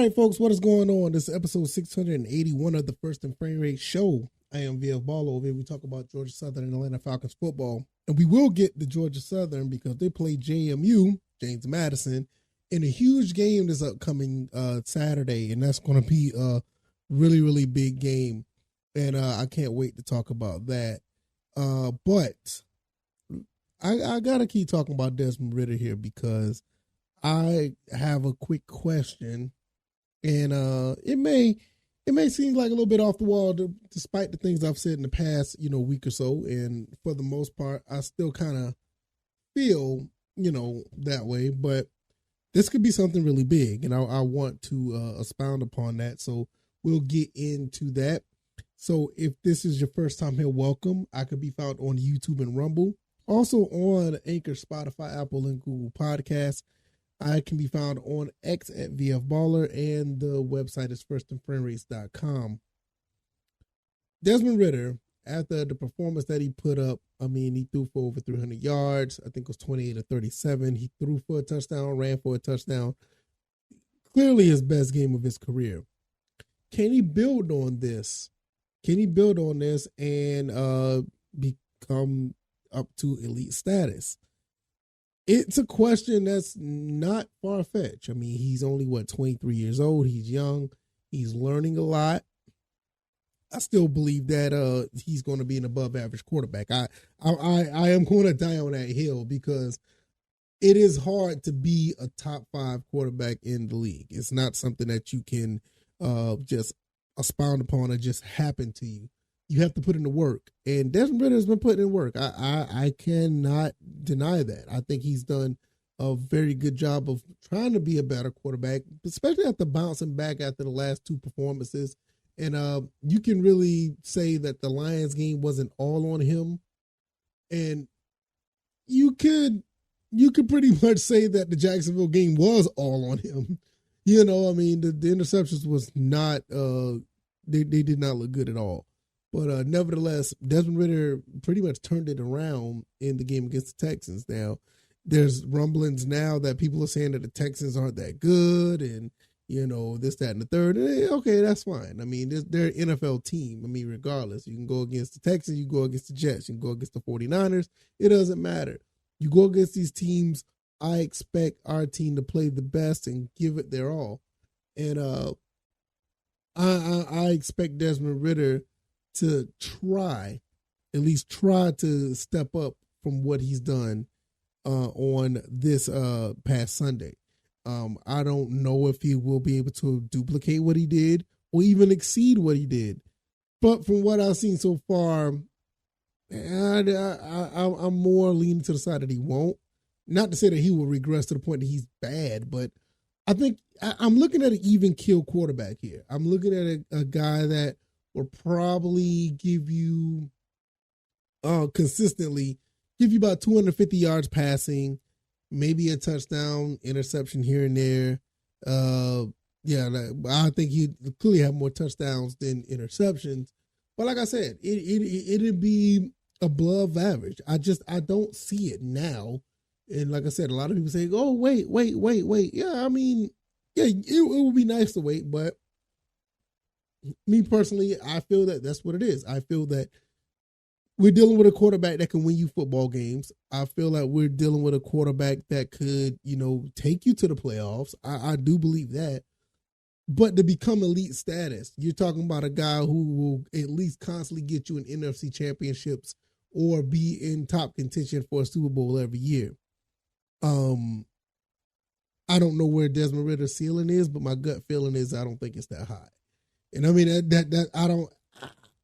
right, folks, what is going on? This is episode 681 of the First and Frame Rate Show. I am VF Ball. Over here, we talk about Georgia Southern and Atlanta Falcons football. And we will get to Georgia Southern because they play JMU, James Madison, in a huge game this upcoming Saturday. And that's going to be a really, really big game. And I can't wait to talk about that. But I got to keep talking about Desmond Ridder here because I have a quick question. And it may seem like a little bit off the wall, despite the things I've said in the past, week or so. And for the most part, I still kind of feel, that way. But this could be something really big, and I want to expound upon that. So we'll get into that. So if this is your first time here, welcome. I could be found on YouTube and Rumble, also on Anchor, Spotify, Apple, and Google Podcasts. I can be found on X at VF Baller, and the website is firstandframerates.com. Desmond Ridder, after the performance that he put up, he threw for over 300 yards. I think it was 28 or 37. He threw for a touchdown, ran for a touchdown. Clearly his best game of his career. Can he build on this? Can he build on this and become up to elite status? It's a question that's not far-fetched. He's only, 23 years old. He's young. He's learning a lot. I still believe that he's going to be an above-average quarterback. I am going to die on that hill because it is hard to be a top-5 quarterback in the league. It's not something that you can just expound upon or just happen to you. You have to put in the work, and Desmond Ridder has been putting in work. I cannot deny that. I think he's done a very good job of trying to be a better quarterback, especially after bouncing back after the last two performances. And you can really say that the Lions game wasn't all on him, and you could pretty much say that the Jacksonville game was all on him. The interceptions was not they did not look good at all. But nevertheless, Desmond Ridder pretty much turned it around in the game against the Texans. Now, there's rumblings now that people are saying that the Texans aren't that good and, this, that, and the third. And, okay, that's fine. They're an NFL team. Regardless. You can go against the Texans, you go against the Jets, you can go against the 49ers. It doesn't matter. You go against these teams, I expect our team to play the best and give it their all. And I expect Desmond Ridder to at least try to step up from what he's done on this past Sunday. I don't know if he will be able to duplicate what he did or even exceed what he did. But from what I've seen so far, I'm more leaning to the side that he won't. Not to say that he will regress to the point that he's bad, but I think I'm looking at an even kill quarterback here. I'm looking at a guy that will probably give you consistently about 250 yards passing, maybe a touchdown, interception here and there. I think he'd clearly have more touchdowns than interceptions. But like I said, it'd be above average. I don't see it now. And like I said, a lot of people say, oh, wait. Yeah, it would be nice to wait, but me personally, I feel that that's what it is. I feel that we're dealing with a quarterback that can win you football games. I feel like we're dealing with a quarterback that could, take you to the playoffs. I do believe that. But to become elite status, you're talking about a guy who will at least constantly get you in NFC championships or be in top contention for a Super Bowl every year. I don't know where Desmond Ridder's ceiling is, but my gut feeling is I don't think it's that high. And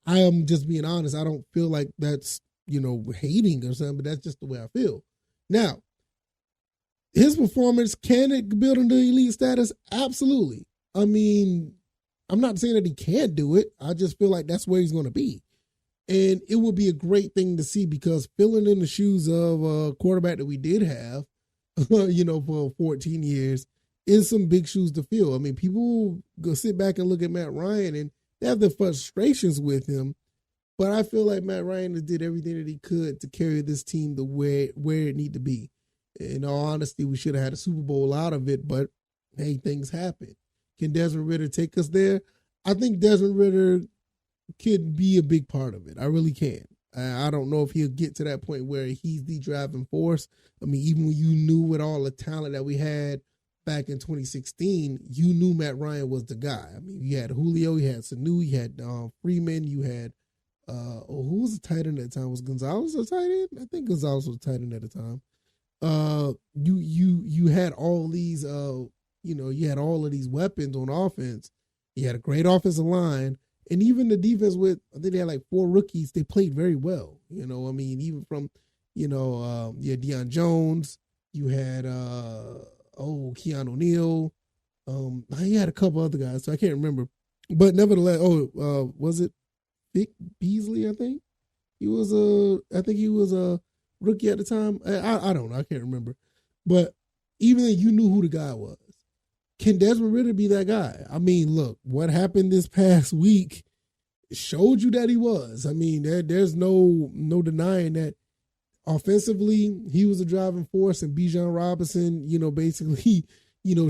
I am just being honest. I don't feel like that's, hating or something, but that's just the way I feel. Now, his performance, can it build into elite status? Absolutely. I'm not saying that he can't do it. I just feel like that's where he's going to be. And it would be a great thing to see because filling in the shoes of a quarterback that we did have, for 14 years is some big shoes to fill. People go sit back and look at Matt Ryan and they have their frustrations with him, but I feel like Matt Ryan did everything that he could to carry this team to where it needed to be. In all honesty, we should have had a Super Bowl out of it, but hey, things happen. Can Desmond Ridder take us there? I think Desmond Ridder could be a big part of it. I really can. I don't know if he'll get to that point where he's the driving force. I mean, even when you knew with all the talent that we had back in 2016, you knew Matt Ryan was the guy. I mean, you had Julio, you had Sanu, you had Freeman, you had who was the tight end at the time? Was Gonzalez a tight end? I think Gonzalez was a tight end at the time. You had all these you had all of these weapons on offense. You had a great offensive line. And even the defense with, I think they had like 4 rookies, they played very well. You know, I mean, even from, you had Deion Jones, you had, Keanu O'Neal. He had a couple other guys, so I can't remember. But nevertheless, was it Vic Beasley, I think? He was a rookie at the time. I don't know, I can't remember. But even then, you knew who the guy was. Can Desmond Ridder be that guy? I mean, look, what happened this past week showed you that he was. I mean, there's no denying that offensively he was a driving force, and Bijan Robinson, basically,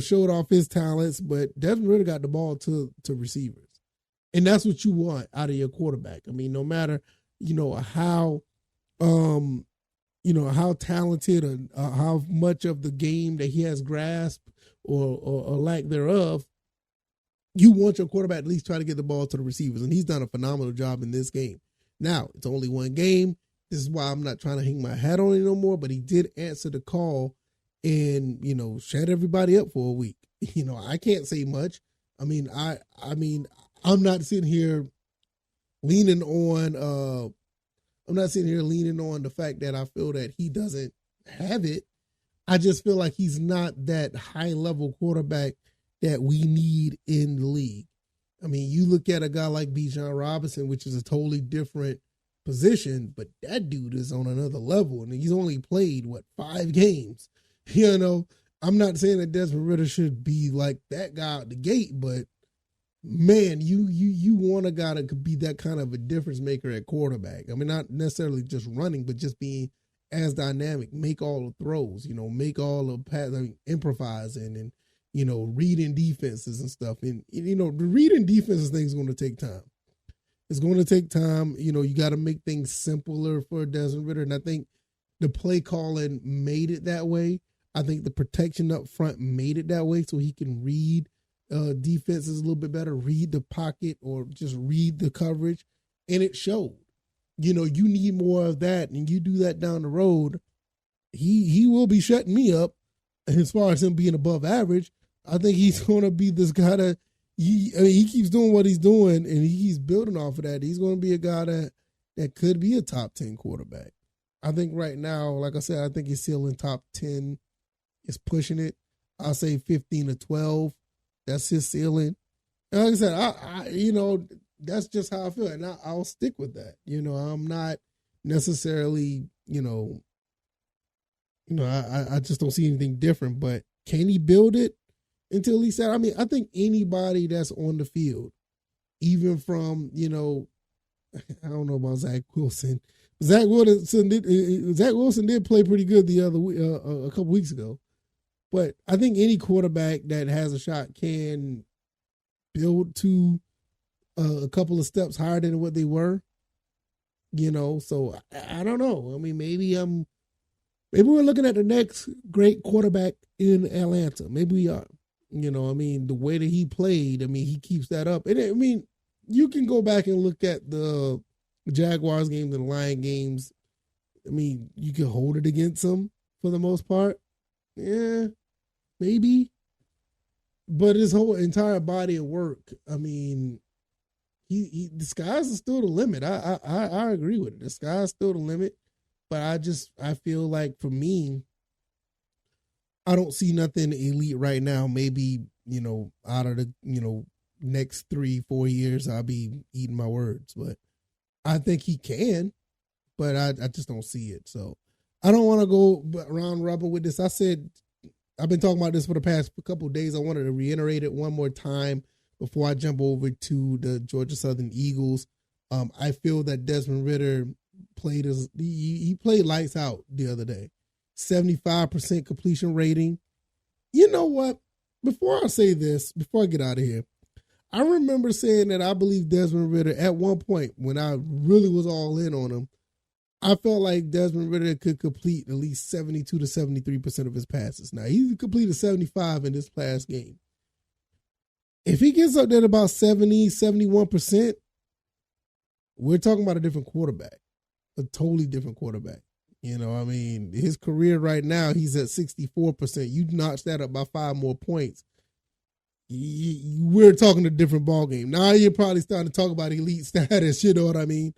showed off his talents. But Desmond Ridder got the ball to receivers, and that's what you want out of your quarterback. I mean, no matter how how talented or how much of the game that he has grasped or lack thereof, you want your quarterback at least try to get the ball to the receivers. And he's done a phenomenal job in this game. Now, it's only one game. This is why I'm not trying to hang my hat on it no more, but he did answer the call and, shut everybody up for a week. I can't say much. I mean, I'm not sitting here leaning on the fact that I feel that he doesn't have it. I just feel like he's not that high-level quarterback that we need in the league. I mean, you look at a guy like Bijan Robinson, which is a totally different position, but that dude is on another level, and he's only played, 5 games? I'm not saying that Desmond Ridder should be like that guy out the gate, but, man, you want a guy that could be that kind of a difference maker at quarterback. I mean, not necessarily just running, but just being as dynamic, make all the throws, make all the passes, improvising and, reading defenses and stuff. And, the reading defenses thing is going to take time. It's going to take time. You got to make things simpler for Desmond Ridder. And I think the play calling made it that way. I think the protection up front made it that way so he can read defenses a little bit better, read the pocket or just read the coverage. And it showed. You need more of that, and you do that down the road, he will be shutting me up. And as far as him being above average, I think he's going to be this guy that he keeps doing what he's doing, and he's building off of that. He's going to be a guy that could be a top 10 quarterback. I think right now, like I said, I think he's still in top 10. Is pushing it. I'll say 15 to 12. That's his ceiling. And like I said, I that's just how I feel, and I'll stick with that. I'm not necessarily, I just don't see anything different. But can he build it until he's out? I mean, I think anybody that's on the field, even from, I don't know about Zach Wilson. Zach Wilson did play pretty good the other a couple weeks ago. But I think any quarterback that has a shot can build to a couple of steps higher than what they were, so I don't know. I mean, maybe we're looking at the next great quarterback in Atlanta. Maybe we are, I mean, the way that he played, I mean, he keeps that up. And I mean, you can go back and look at the Jaguars games and the Lion games. I mean, you can hold it against them for the most part. Yeah, maybe. But his whole entire body of work, I mean, the sky's still the limit. I agree with it. The sky's still the limit. But I feel like for me, I don't see nothing elite right now. Maybe, out of the, next 3-4 years, I'll be eating my words. But I think he can, but I just don't see it. So I don't want to go round robin with this. I said, I've been talking about this for the past couple of days. I wanted to reiterate it one more time before I jump over to the Georgia Southern Eagles. I feel that Desmond Ridder he played lights out the other day. 75% completion rating. You know what? before I say this, before I get out of here, I remember saying that I believe Desmond Ridder at one point when I really was all in on him. I felt like Desmond Ridder could complete at least 72 to 73% of his passes. Now, he completed 75 in this past game. If he gets up there at about 70, 71%, we're talking about a different quarterback, a totally different quarterback. You know, I mean, his career right now, he's at 64%. You notch that up by 5 more points. We're talking a different ballgame. Now you're probably starting to talk about elite status, you know what I mean?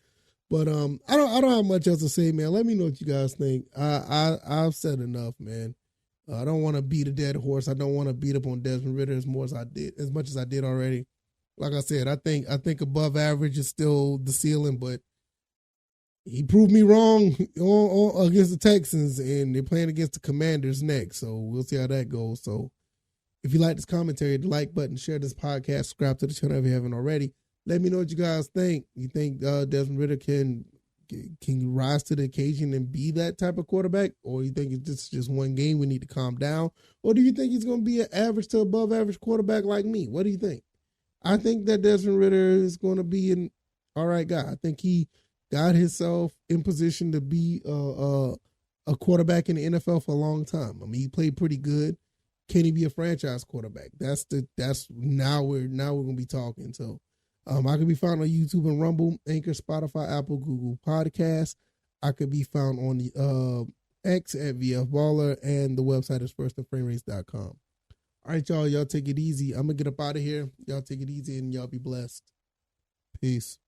But I don't have much else to say, man. Let me know what you guys think. I've said enough, man. I don't want to beat a dead horse. I don't want to beat up on Desmond Ridder as much as I did already. Like I said, I think above average is still the ceiling, but he proved me wrong against the Texans, and they're playing against the Commanders next. So we'll see how that goes. So if you like this commentary, the like button, share this podcast, subscribe to the channel if you haven't already. Let me know what you guys think. You think Desmond Ridder can rise to the occasion and be that type of quarterback? Or you think it's just one game, we need to calm down? Or do you think he's going to be an average to above average quarterback like me? What do you think? I think that Desmond Ridder is going to be an all right guy. I think he got himself in position to be a quarterback in the NFL for a long time. I mean, he played pretty good. Can he be a franchise quarterback? That's now we're going to be talking. So I can be found on YouTube and Rumble, Anchor, Spotify, Apple, Google Podcasts. I could be found on the X at VF Baller, and the website is firstandframerates.com. All right, y'all. Y'all take it easy. I'm going to get up out of here. Y'all take it easy, and y'all be blessed. Peace.